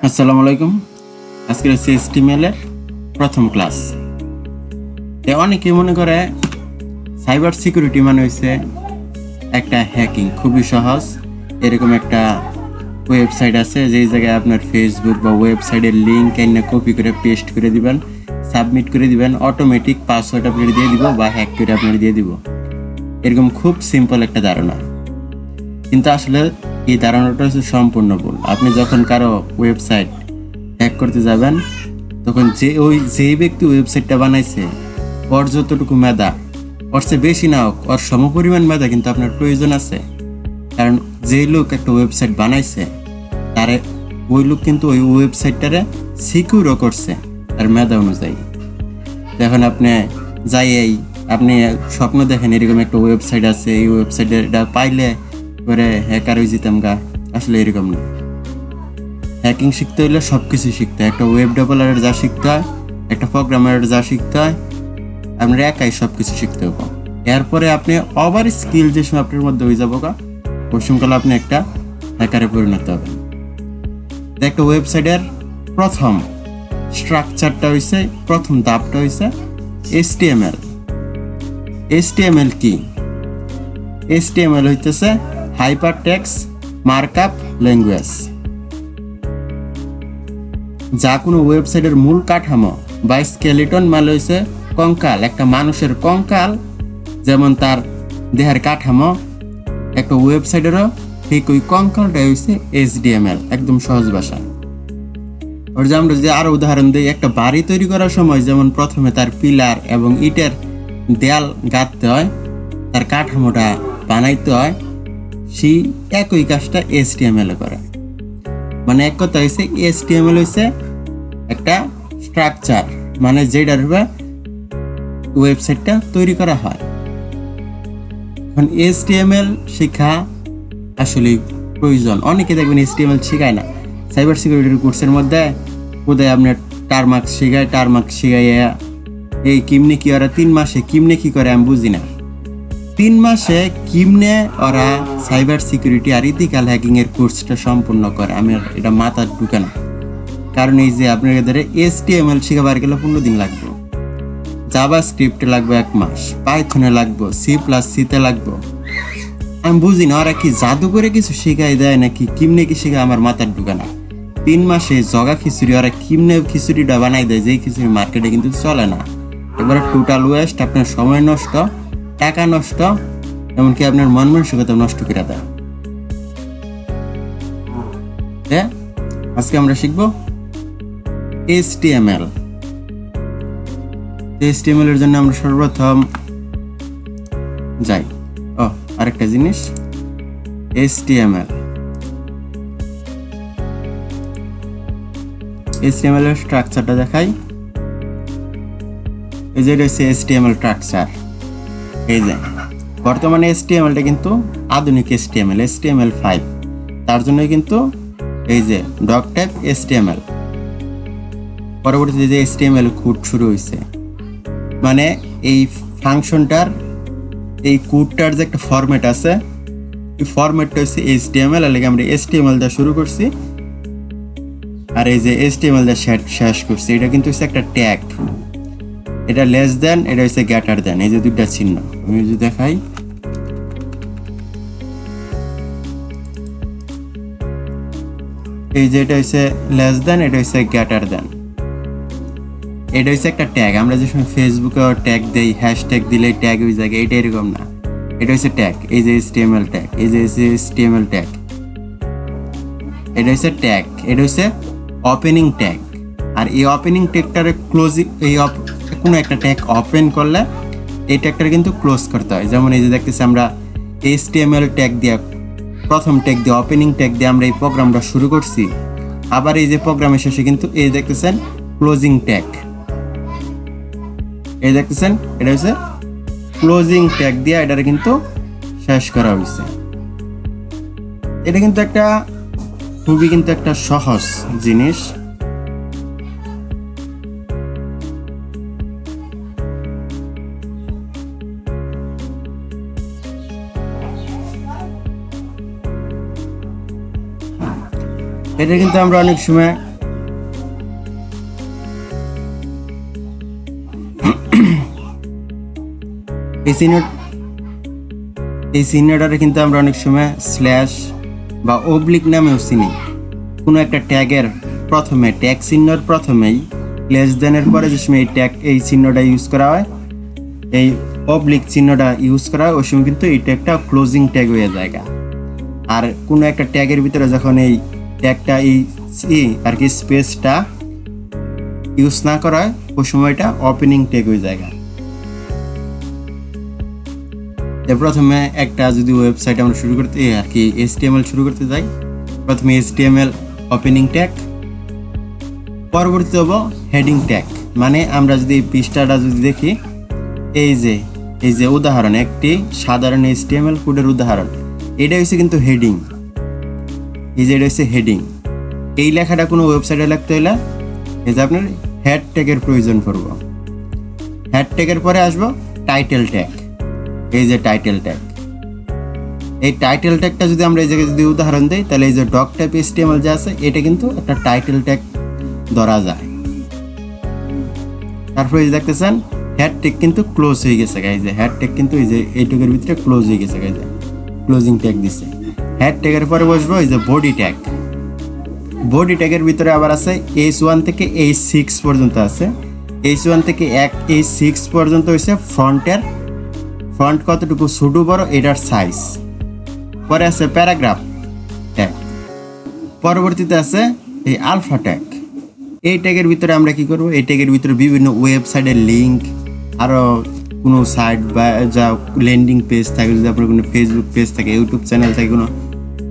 আসসালামু আলাইকুম। আজকে হচ্ছে এইচটিএমএল এর প্রথম ক্লাস। অনেকে মনে করে সাইবার সিকিউরিটি মানে হচ্ছে একটা হ্যাকিং, খুবই সহজ। এরকম একটা ওয়েবসাইট আছে যেই জায়গায় আপনার ফেসবুক বা ওয়েবসাইটের লিঙ্ক এনে কপি করে পেস্ট করে দিবেন, সাবমিট করে দিবেন, অটোমেটিক পাসওয়ার্ড আপনার দিয়ে দিব বা হ্যাক করে আপনার দিয়ে দিব। এরকম খুব সিম্পল একটা ধারণা, কিন্তু আসলে এই ধারণাটা হচ্ছে সম্পূর্ণ ভুল। আপনি যখন কারো ওয়েবসাইট হ্যাক করতে যাবেন, তখন যেই ব্যক্তি ওয়েবসাইটটা বানাইছে ওর যতটুকু মেধা, ওর চেয়ে বেশি না হোক, ওর সমপরিমাণ মেধা কিন্তু আপনার প্রয়োজন আছে। কারণ যে লোক একটা ওয়েবসাইট বানাইছে তারে ওই লোক কিন্তু ওই ওয়েবসাইটটারে সিকিউরও করছে তার মেধা অনুযায়ী। দেখুন আপনি আপনি স্বপ্ন দেখেন এরকম একটা ওয়েবসাইট আছে, এই ওয়েবসাইটটা পাইলে করে হ্যাকার হয়ে যেতাম গা। আসলে এরকম না। হ্যাকিং শিখতে হলে সব কিছু শিখতে হয়। একটা ওয়েব ডেভেলপারের যা শিখতে হয়, একটা প্রোগ্রামারের যা শিখতে হয়, আপনার একাই সব কিছু শিখতে হবে। এরপরে আপনি ওভার স্কিল যে সময় আপনার মধ্যে হয়ে যাবো গা, ওই সময়কালে আপনি একটা হ্যাকারে পরিণত হবেন। একটা ওয়েবসাইটের প্রথম স্ট্রাকচারটা হয়েছে, প্রথম ধাপটা হয়েছে এইচটিএমএল। এইচটিএমএল কি? এইচটিএমএল হইতেছে হাইপারটেক্সট মার্কআপ ল্যাঙ্গুয়েজ, যা কোনো ওয়েবসাইটের মূল কাঠামো বা স্কেলিটন মানে হচ্ছে কঙ্কাল। একটা মানুষের কঙ্কাল যেমন তার দেহের কাঠামো, একটা ওয়েবসাইটেরও ঠিক ওই কঙ্কালটাই হচ্ছে এইচটিএমএল। একদম সহজ ভাষা। ওর যে আমরা যে আরো উদাহরণ দিই, একটা বাড়ি তৈরি করার সময় যেমন প্রথমে তার পিলার এবং ইটের দেয়াল গাঁথতে হয়, তার কাঠামোটা বানাইতে হয়, সেই একই কাজটা এইচটিএমএল করে। মানে এক কথা হয়েছে এইচটিএমএল হয়েছে একটা স্ট্রাকচার, মানে যেটার ওয়েবসাইটটা তৈরি করা হয়। এখন এইচটিএমএল শেখা আসলে প্রয়োজন। অনেকে দেখবেন এইচটিএমএল শেখায় না। সাইবার সিকিউরিটির কোর্সের মধ্যে কোথায় আপনার টার্মার্কস শেখায় এই কিমনে কি ওরা 3 মাসে কিমনে কি করে আমি বুঝি না। 3 মাসে কিমনে ওরা সাইবার সিকিউরিটি আর ইথিক্যাল হ্যাকিং এর কোর্সটা সম্পূর্ণ করে, আমি এটা মাথার ঢুকে না। কারণ এই যে আপনার এদের এইচটিএমএল শেখাবার গেলে 15 দিন লাগবে, জাভা স্ক্রিপ্টে লাগবে 1 মাস, পাইথনে লাগবে, সি++তে লাগবে। আমি বুঝি না ওরা কি জাদু করে কিছু শেখাই দেয় নাকি কিমনে কি শেখায়, আমার মাথার ঢুকে না। 3 মাসে জগা খিচুড়ি ওরা কিমনে খিচুড়িটা বানাই দেয়, যেই খিচুড়ি মার্কেটে কিন্তু চলে না। এবারে টোটাল ওয়েস্ট, আপনার সময় নষ্ট, টাকা নষ্ট, এমনকি আপনার মন মানসিকতা নষ্ট করে দেয়। আজকে আমরা শিখবো এইচটিএমএল। এইচটিএমএল এর জন্য আমরা সর্বপ্রথম যাই আরেকটা জিনিস, এইচটিএমএল এর স্ট্রাকচারটা দেখাই। এই যে এটা হচ্ছে এইচটিএমএল স্ট্রাকচার। এই যে বর্তমানে এইচটিএমএলটা কিন্তু আধুনিক এইচটিএমএল 5, তার জন্য কিন্তু এই যে ডক টাইপ এইচটিএমএল। পরবর্তীতে যে এইচটিএমএল কোড শুরু হয়েছে, মানে এই ফাংশনটার এই কোডটার যে একটা ফরম্যাট আছে, এই ফরম্যাটটা হচ্ছে এইচটিএমএল। আর আমরা এইচটিএমএল দিয়ে শুরু করছি আর এই যে এইচটিএমএল দিয়ে শেষ করছি। এটা কিন্তু হচ্ছে একটা ট্যাগ, এটা লেস দেন, এটা হচ্ছে গ্রেটার দেন, এই যে দুইটা চিহ্ন আমি যদি দেখাই। এই যে এটা হচ্ছে লেস দেন, এটা হচ্ছে গ্রেটার দেন। এটা হচ্ছে একটা ট্যাগ। আমরা যে সময় ফেসবুকে ট্যাগ দেই, হ্যাশট্যাগ দিলে ট্যাগ হয়ে যায়, এটা এরকম না। এটা হচ্ছে ট্যাগ। এই যে এইচটিএমএল ট্যাগ, এই যে এইচটিএমএল ট্যাগ, এটা হচ্ছে ট্যাগ। এটা হচ্ছে ওপেনিং ট্যাগ। আর এই ওপেনিং ট্যাগটারে ক্লোজিং, এই কোনো একটা ট্যাগ ওপেন করলে এই ট্যাগটারে কিন্তু ক্লোজ করতে হয়। যেমন এই যে দেখতেছি আমরা এইচটিএমএল ট্যাগ দিয়ে, প্রথম ট্যাগ দিয়ে, ওপেনিং ট্যাগ দিয়ে আমরা এই প্রোগ্রামটা শুরু করছি। আবার এই যে প্রোগ্রামের শেষে কিন্তু এই দেখতেছেন ক্লোজিং ট্যাগ, এই দেখতেছেন এটা হচ্ছে ক্লোজিং ট্যাগ দিয়ে এটারে কিন্তু শেষ করা হয়েছে। এটা কিন্তু একটা খুবই কিন্তু একটা সহজ জিনিস। এটা কিন্তু আমরা অনেক সময় এই চিহ্নটারে কিন্তু আমরা অনেক সময় স্ল্যাশ বা অবলিক নামেও চিনি। কোনো একটা ট্যাগের প্রথমে ট্যাগ চিহ্নর প্রথমেই লেস দেনের পরে যে সময় এই চিহ্নটা ইউজ করা হয়, এই অবলিক চিহ্নটা ইউজ করা হয়, ওই সময় কিন্তু এই ট্যাগটা ক্লোজিং ট্যাগ হয়ে যায়। আর কোনো একটা ট্যাগের ভিতরে যখন এই ট্যাগটা আর কি স্পেসটা ইউজ না করা হয়, ওই সময়টা ওপেনিং ট্যাগ হয়ে যায়। প্রথমে একটা যদি ওয়েবসাইট আমরা শুরু করতে আর কি HTML শুরু করতে যাই, প্রথমে HTML ওপেনিং ট্যাগ, পরবর্তীতে হবো হেডিং ট্যাগ। মানে আমরা যদি পৃষ্ঠাটা যদি দেখি, এই যে উদাহরণ, একটি সাধারণ HTML কোডের উদাহরণ, এটা হচ্ছে কিন্তু হেডিং। এটা হচ্ছে হেডিং। এই লেখাটা কোনো ওয়েবসাইটে লিখতে হলে এই যে আপনার হেড ট্যাগের প্রয়োজন পড়ব। হেড ট্যাগের পরে আসবো টাইটেল ট্যাগ। এই যে টাইটেল ট্যাগ, এই টাইটেল ট্যাগটা যদি আমরা এই জায়গায় যদি উদাহরণ দিই, তাহলে এই যে ডক টাইপ HTML যা আছে, এটা কিন্তু একটা টাইটেল ট্যাগ ধরা যায়। তারপরে এই যে দেখতেছেন হেড ট্যাগ কিন্তু ক্লোজ হয়ে গেছে। এই যে হেড ট্যাগ কিন্তু এই যে এইটুকের ভিতরে ক্লোজ হয়ে গেছে, এই যে ক্লোজিং ট্যাগ দিচ্ছে। হেড ট্যাগের পরে বসবো এই যে বডি ট্যাগ। বডি ট্যাগের ভিতরে আবার আছে H1 থেকে H6 পর্যন্ত আছে। H1 থেকে H6 পর্যন্ত হচ্ছে ফ্রন্ট কতটুকু ছোট বড় এটার সাইজ। পরে আছে প্যারাগ্রাফ ট্যাগ, পরবর্তীতে আছে এই আলফা ট্যাগ। এই ট্যাগের ভিতরে আমরা কি করব, এই ট্যাগের ভিতরে বিভিন্ন ওয়েবসাইটের লিঙ্ক, আরও কোনো সাইট বা যা ল্যান্ডিং পেজ থাকে, যদি আপনার কোনো ফেসবুক পেজ থাকে, ইউটিউব চ্যানেল থাকে, কোনো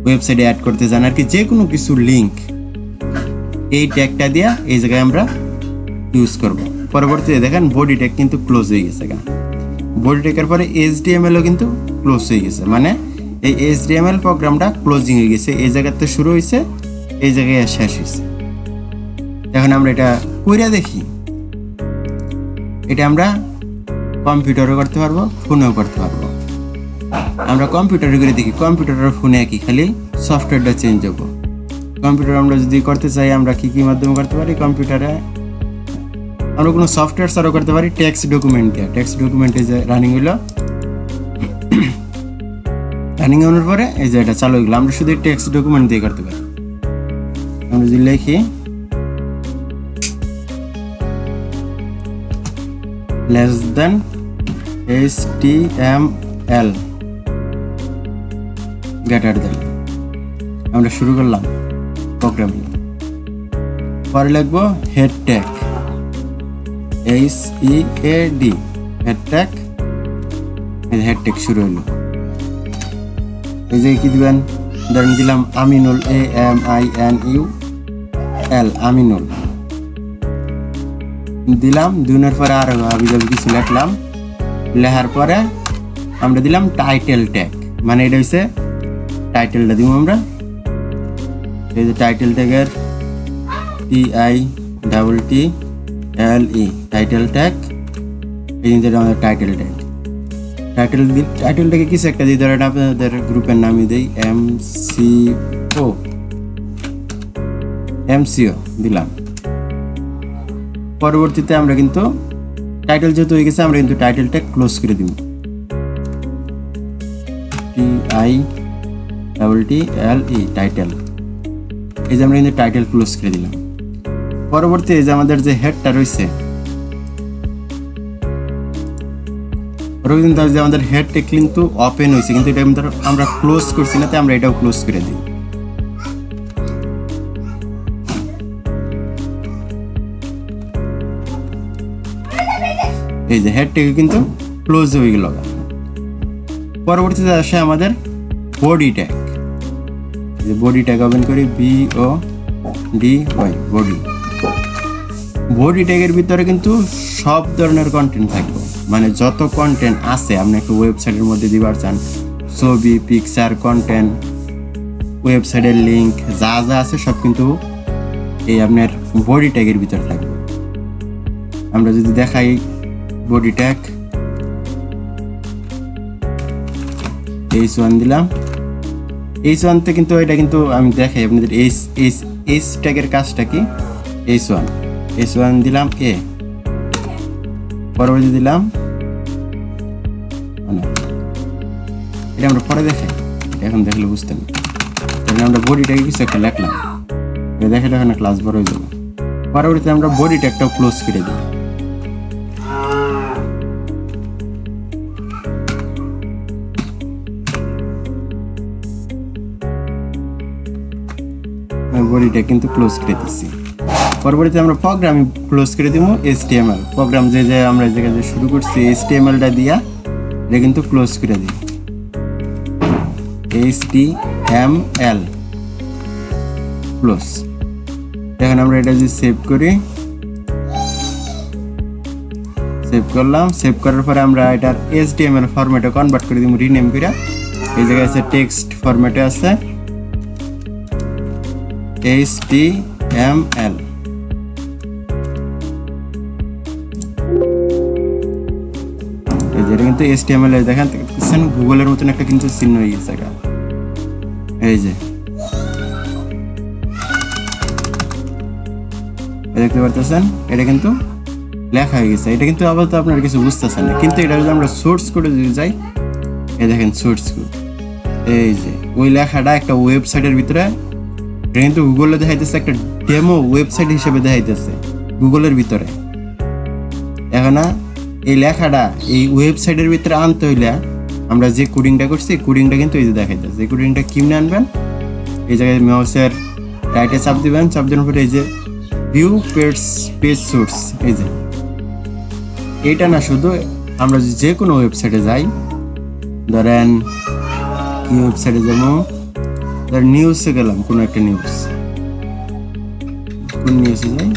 ওয়েবসাইটে অ্যাড করতে চান আর কি, যে কোনো কিছু লিঙ্ক এই ট্যাগটা দিয়া এই জায়গায় আমরা ইউজ করব। পরবর্তীতে দেখেন বডি ট্যাগ কিন্তু ক্লোজ হয়ে গেছে। বডি ট্যাগের পরে HTMLও কিন্তু ক্লোজ হয়ে গেছে। মানে এই HTML প্রোগ্রামটা ক্লোজিং হয়ে গেছে, এই জায়গাতে শুরু হয়েছে, এই জায়গায় শেষ হয়েছে। এখন আমরা এটা কইরা দেখি। এটা আমরা কম্পিউটারও করতে পারবো, ফোনেও করতে পারবো। আমরা কম্পিউটারে করে দেখি, কম্পিউটার আর ফোনে একই, খালি সফটওয়্যারটা চেঞ্জ হবো। কম্পিউটার আমরা যদি করতে চাই, আমরা কি মাধ্যমে করতে পারি, কম্পিউটারে আমরা কোনো সফটওয়্যার ছাড়াও করতে পারি। টেক্সট ডকুমেন্ট দিয়ে, টেক্সট ডকুমেন্টে যে রানিং হইলো, রানিং হওয়ার পরে এই যে এটা চালু হয়ে গেলো। আমরা শুধু টেক্সট ডকুমেন্ট দিয়ে করতে পারি। আমরা যদি লিখি less than HTML greater than, আমরা শুরু করলাম প্রোগ্রামিং। পরে লিখবো head tag, HEAD, head tag. Head tag শুরু হলো। এই যে কি দিবেন, ধরেন দিলাম আমিনুল, AMINUL, আমিনুল দিলাম। দিনের পরে আরো হাবিজাবি কিছু লিখলাম, লেখার পরে আমরা দিলাম টাইটেল ট্যাগ। মানে এটা হচ্ছে টাইটেলটা দিব আমরা। এই যে টাইটেল ট্যাগের TITTLE টাইটেল ট্যাগ, এই জিনিসটা আমাদের টাইটেল ট্যাগ। টাইটেলটাকে কিছু একটা দিই, ধরেন আপনাদের গ্রুপের নামই দিই MCO দিলাম। পরবর্তীতে আমরা কিন্তু টাইটেল যেহেতু হয়ে গেছে, আমরা কিন্তু টাইটেলটা ক্লোজ করে দিব। TITTLE টাইটেল, এই যে আমরা কিন্তু টাইটেল ক্লোজ করে দিলাম। পরবর্তী এই যে আমাদের যে হেডটা রয়েছে, আমাদের হেডটা কিন্তু ওপেন হয়েছে, কিন্তু এটা আমরা ক্লোজ করছি না, তাই আমরা এটাও ক্লোজ করে দিই। এই যে হেডটাকে কিন্তু ক্লোজ হয়ে গেল। পরবর্তীতে আসে আমাদের বডি ট্যাগ। যে বডি ট্যাগ ওপেন করি, BODY বডি। বডি ট্যাগের ভিতরে কিন্তু সব ধরনের কন্টেন্ট থাকবে। মানে যত কন্টেন্ট আছে আপনি একটা ওয়েবসাইটের মধ্যে দিবার চান, ছবি, পিকচার, কন্টেন্ট, ওয়েবসাইটের লিঙ্ক, যা যা আছে সব কিন্তু এই আপনার বডি ট্যাগের ভিতরে থাকবে। আমরা যদি দেখাই বডি ট্যাগ, H1 দিলাম। H1 তে কিন্তু এটা কিন্তু আমি দেখাই আপনাদের H ট্যাগের কাজটা কি। H1 দিলাম A, পরবর্তী দিলাম এটা আমরা পরে দেখাই, এখন দেখলে বুঝতেন। তাহলে আমরা বডিটাকে কিছু একটা লিখলাম, দেখে দেখে না ক্লাস বড় হয়ে যাবে। পরবর্তীতে আমরা বডিটা একটা ক্লোজ করে দিই। বডিটা কিন্তু ক্লোজ করে দিচ্ছি। পরবর্তীতে আমরা প্রোগ্রাম ক্লোজ করে দিব HTML প্রোগ্রাম, যে আমরা এই জায়গায় শুরু করছি HTMLটা দিয়া এটা কিন্তু ক্লোজ করে দিই। HTML close. এখন আমরা এটা যদি সেভ করি, সেভ করলাম। সেভ করার পরে আমরা এটার HTML ফরম্যাটে কনভার্ট করে দিব, রিনেম করে। এই জায়গায় আছে টেক্সট ফরম্যাটে আছে HTML। যেটা কিন্তু HTML দেখেন গুগলের মতন একটা কিন্তু চিহ্ন হয়ে গেছে। এই যে দেখতে পারতেছেন, এটা কিন্তু লেখা হয়ে গেছে। এটা কিন্তু আপাতত আপনার কিছু বুঝতেছেন না, কিন্তু এটা যদি আমরা সোর্স কোডে যদি যাই, এই দেখেন সোর্স কোড, এই যে ওই লেখাটা একটা ওয়েবসাইটের ভিতরে, এটা কিন্তু গুগলে দেখাইতেছে, একটা ডেমো ওয়েবসাইট হিসেবে দেখাইতেছে গুগলের ভিতরে। এখন এই লেখাটা এই ওয়েবসাইটের ভিতরে আনতে হইলে আমরা যে কোডিংটা করছি, কোডিংটা কিন্তু এই যে দেখাইতেছে। এই কোডিংটা কেমনে আনবেন, এই জায়গায় মাউসের রাইটে চাপ দিবেন, চাপ দেওয়ার পরে এই যে ভিউ পেজ সোর্স, এই যে এইটা না, শুধু আমরা যে কোনো ওয়েবসাইটে যাই, ধরেন কি ওয়েবসাইটে যাবো, ধরেন নিউজে গেলাম, কোনো একটা নিউজ, কোন নিউজে যাই,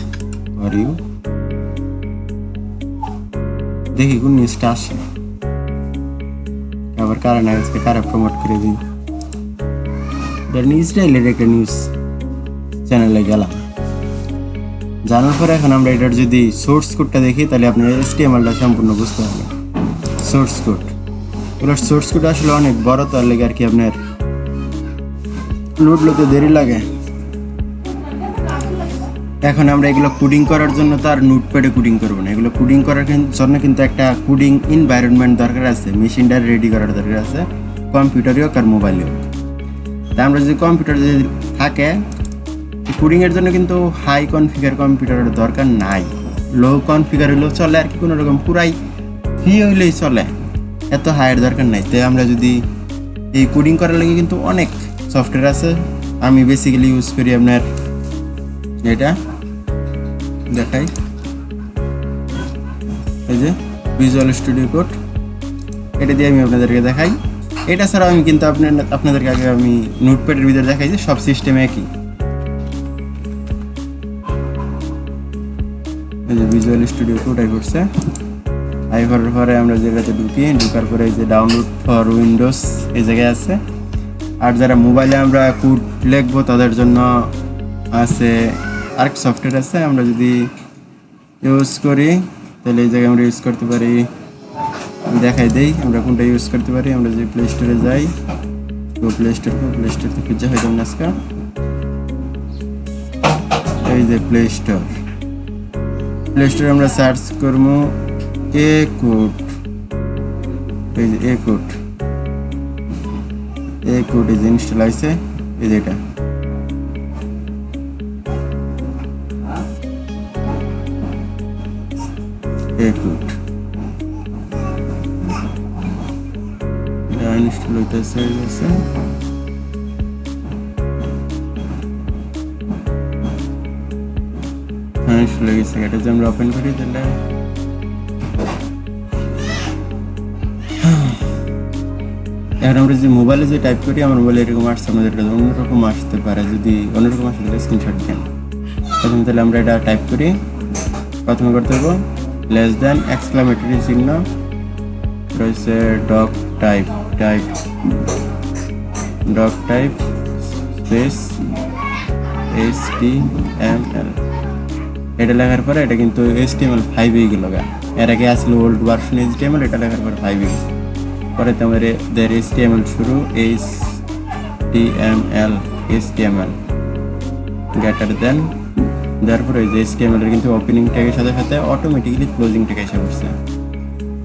দেখি কোন নিউজটা আসে, আবার কারণ আজকে কারা প্রমোট করে দিই। ইসরায়েলের একটা নিউজ চ্যানেলে গেলাম, জানার পরে এখন আমরা এটার যদি সোর্স কোডটা দেখি, তাহলে আপনার HTMLটা সম্পূর্ণ বুঝতে হবে। সোর্স কোড, এগুলোর সোর্স কোড আসলে অনেক বড়, তার লেগে আর কি আপনার লোড লতে দেরি লাগে। এখন আমরা এগুলো কোডিং করার জন্য তো আর নোটপ্যাডে কোডিং করবো না, এগুলো কোডিং করার জন্য কিন্তু একটা কোডিং এনভায়রনমেন্ট দরকার আছে, মেশিনটা রেডি করার দরকার আছে, কম্পিউটারে হোক আর মোবাইলে হোক। তা আমরা যদি কম্পিউটার যদি থাকে, কোডিংয়ের জন্য কিন্তু হাই কনফিগার কম্পিউটারের দরকার নাই, লো কনফিগার হলেও চলে আর কি, কোনো রকম পুরাই ফ্রি হইলেই চলে, এত হাইয়ের দরকার নাই। তাই আমরা যদি এই কোডিং করার লাগে কিন্তু অনেক সফটওয়্যার আছে। আমি বেসিক্যালি ইউজ করি আপনার এটা দেখাই, এই যে ভিজুয়াল স্টুডিও কোড, এটা দিয়ে আমি আপনাদেরকে দেখাই। এটা ছাড়াও আমি কিন্তু আপনাদেরকে আগে আমি নোটপ্যাডের ভিতরে দেখাই যে সব সিস্টেমে একই। এই যে ভিজুয়াল স্টুডিও কোড আই করছে, আই করার পরে আমরা জায়গাতে ঢুকি, ঢুকার পরে এই যে ডাউনলোড ফর উইন্ডোজ এই জায়গায় আছে। আর যারা মোবাইলে আমরা কোড লিখবো তাদের জন্য আছে আরেক সফটওয়্যার আছে, আমরা যদি ইউজ করি তাহলে এই জায়গায় আমরা ইউজ করতে পারি, দেখাই দেই আমরা কোনটা ইউজ করতে পারি। আমরা যদি প্লে স্টোরে যাই, তো প্লে স্টোর থেকে খুঁজে হয়তো আজকে এই যে প্লে স্টোরে আমরা সার্চ করবো এ কোড, এই যে এ কোড এই যে ইনস্টল আছে, এই যে এটা কোড ইনস্টল হইতেছে। ইনস্টল হয়ে গেছে, এটা যে আমরা ওপেন করি তাহলে এখন আমরা যদি মোবাইলে যে টাইপ করি, আমার মোবাইলে এরকম আসছে, আমাদের এটা অন্যরকম আসতে পারে, যদি অন্যরকম আসে তাহলে স্ক্রিনশট দেন। প্রথমে তাহলে আমরা এটা টাইপ করি, প্রথমে করতে হবে লেস দেন এক্সক্লামেটরি চিহ্ন রয়েছে ডক টাইপ স্পেস HTML। এটা লেখার পরে এটা কিন্তু HTML5 হয়ে গেল, এর আগে আসলে ওল্ড ভার্সন HTML, এটা লেখার পরে 5 হয়ে গেছে। পরে তোমার HTML শুরু HTML গ্রেটার দেন, তারপরে এই যে HTML এর কিন্তু ওপেনিং ট্যাগের সাথে সাথে অটোমেটিক্যালি ক্লোজিং ট্যাগ এসে পড়ছে।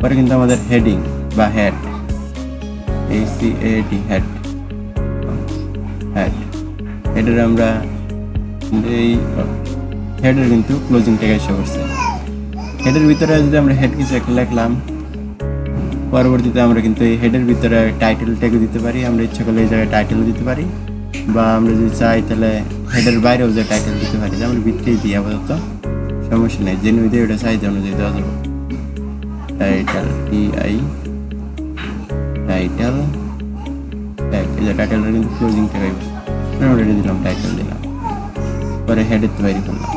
পরে কিন্তু আমাদের হেডিং বা হেড, HEAD হেড হেড হেডের আমরা এই হেডের কিন্তু ক্লোজিং ট্যাগ এসে করছে। হেডের ভিতরে যদি আমরা হেড কিছু একটা লিখলাম, পরবর্তীতে আমরা কিন্তু এই হেডের ভিতরে টাইটেল ট্যাগও দিতে পারি। আমরা ইচ্ছা করলে এই জায়গায় টাইটেলও দিতে পারি, বা আমরা যদি চাই তাহলে হেডের বাইরেও যে টাইটেল দিতে পারি, যে আমরা ভিতরেই দিই আপাতত, সমস্যা নেই। যে নিয়ে ওটা চাহিদা অনুযায়ী দেওয়া যাবে। টাইটেল টাইটেল ট্যাগ, এই যে টাইটেলটা কিন্তু ক্লোজিং ট্যাগ আসবে। অলরেডি দিলাম, টাইটেল দিলাম, পরে হেডের তৈরি করলাম।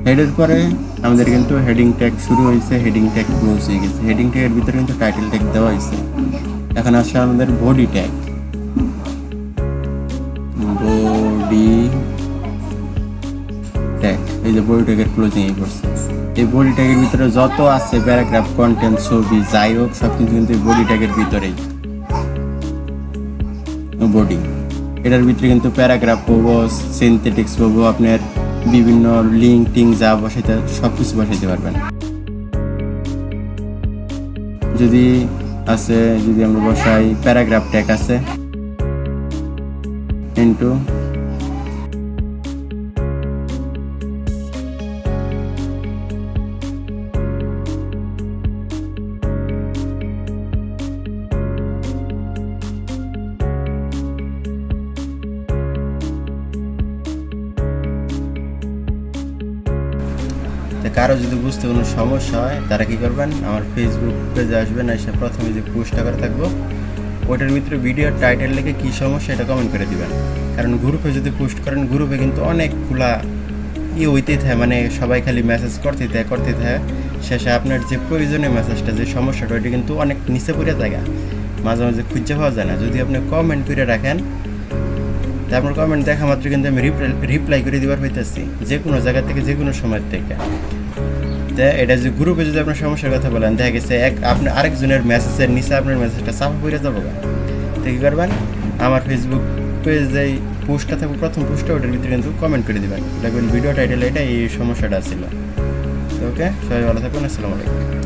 হেডের পরে আমাদের কিন্তু হেডিং ট্যাগ শুরু হয়েছে, হেডিং ট্যাগ ক্লোজ হয়ে গেছে। হেডিং ট্যাগের ভিতরে কিন্তু টাইটেল ট্যাগ দেওয়া হয়েছে। এখন আসছে আমাদের বডি ট্যাগ। বডি ট্যাগ, এই যে বডি ট্যাগের ক্লোজিং এই করছে। এই বডি ট্যাগের ভিতরে যত আছে প্যারাগ্রাফ, কন্টেন্ট, ছবি, যাই হোক সব কিছু কিন্তু এই বডি ট্যাগের ভিতরেই। বডি এটার ভিতরে কিন্তু প্যারাগ্রাফ পাবো, সিনথেটিক্স পাবো, আপনার বিভিন্ন লিঙ্ক টিঙ্ক যা বসাইতে সব কিছু বসাইতে পারবেন। যদি আছে, যদি আমরা বসাই প্যারাগ্রাফ ট্যাগ আছে ইন্টু কারো যদি বুঝতে কোনো সমস্যা হয় তারা কি করবেন, আমার ফেসবুক পেজে আসবেন, এসে প্রথমে যে পোস্টটা করে থাকবো ওটার ভিতরে ভিডিওর টাইটেল লিখে কী সমস্যা এটা কমেন্ট করে দিবেন। কারণ গ্রুপে যদি পোস্ট করেন, গ্রুপে কিন্তু অনেকগুলা হইতেই থাকে, মানে সবাই খালি মেসেজ করতে থাকে, শেষে আপনার যে প্রয়োজনীয় মেসেজটা, যে সমস্যাটা, ওইটা কিন্তু অনেক নিচে পড়ে জায়গা, মাঝে মাঝে খুঁজে পাওয়া যায় না। যদি আপনি কমেন্ট করে রাখেন, তারপর কমেন্ট দেখা মাত্র কিন্তু আমি রিপ্লাই করে দিবার হইতেছি, যে কোনো জায়গা থেকে, যে কোনো সময় থেকে। এটা যে গ্রুপে যদি আপনার সমস্যার কথা বলেন, দেখা গেছে আপনি আরেকজনের মেসেজের নিচে আপনার মেসেজটা চাপা পড়ে যাবো, তো কী করবেন, আমার ফেসবুক পেজে পোস্টটা থাকবে, প্রথম পোস্টটা, ওটার ভিতরে কিন্তু কমেন্ট করে দেবেন, দেখবেন ভিডিও টাইটেল এটা এই সমস্যাটা ছিল। ওকে, সবাই ভালো থাকুন, আসসালামু আলাইকুম।